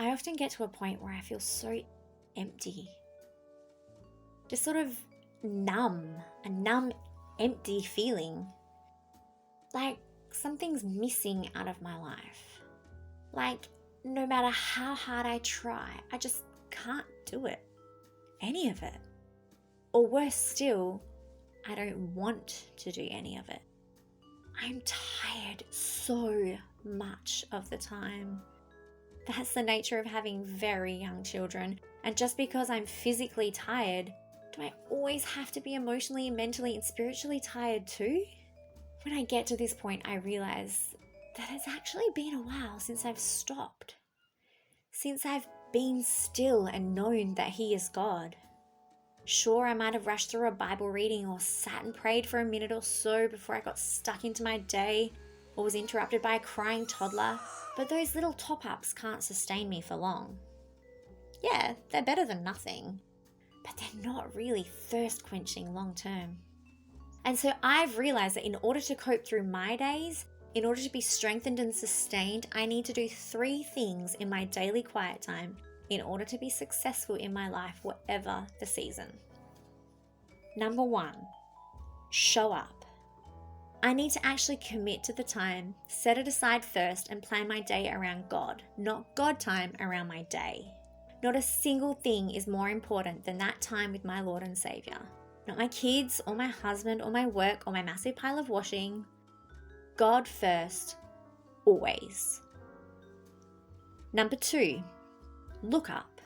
I often get to a point where I feel so empty. Just sort of numb, a numb, empty feeling. Like something's missing out of my life. Like no matter how hard I try, I just can't do it. Any of it. Or worse still, I don't want to do any of it. I'm tired so much of the time. That's the nature of having very young children. And just because I'm physically tired, do I always have to be emotionally, mentally, and spiritually tired too? When I get to this point, I realize that it's actually been a while since I've stopped. Since I've been still and known that He is God. Sure, I might have rushed through a Bible reading or sat and prayed for a minute or so before I got stuck into my day or was interrupted by a crying toddler, but those little top-ups can't sustain me for long. Yeah, they're better than nothing, but they're not really thirst-quenching long-term. And so I've realized that in order to cope through my days, in order to be strengthened and sustained, I need to do 3 things in my daily quiet time in order to be successful in my life, whatever the season. Number 1, show up. I need to actually commit to the time, set it aside first, and plan my day around God, not God time around my day. Not a single thing is more important than that time with my Lord and Savior. Not my kids, or my husband, or my work, or my massive pile of washing. God first, always. Number 2, look up.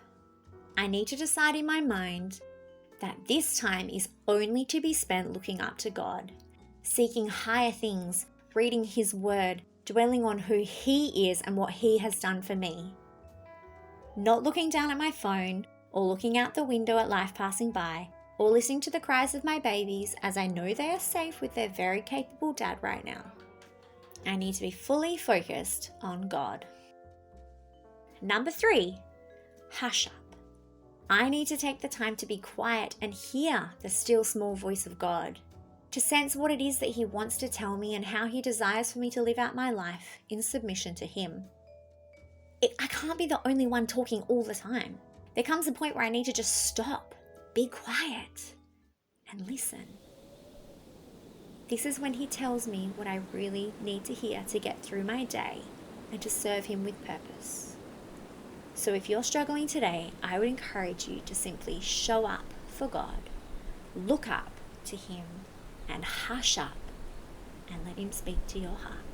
I need to decide in my mind that this time is only to be spent looking up to God, seeking higher things, reading His Word, dwelling on who He is and what He has done for me. Not looking down at my phone or looking out the window at life passing by or listening to the cries of my babies as I know they are safe with their very capable dad right now. I need to be fully focused on God. Number 3, hush up. I need to take the time to be quiet and hear the still small voice of God, to sense what it is that He wants to tell me and how He desires for me to live out my life in submission to Him. I can't be the only one talking all the time. There comes a point where I need to just stop, be quiet, and listen. This is when He tells me what I really need to hear to get through my day and to serve Him with purpose. So if you're struggling today, I would encourage you to simply show up for God, look up to Him, and hush up and let Him speak to your heart.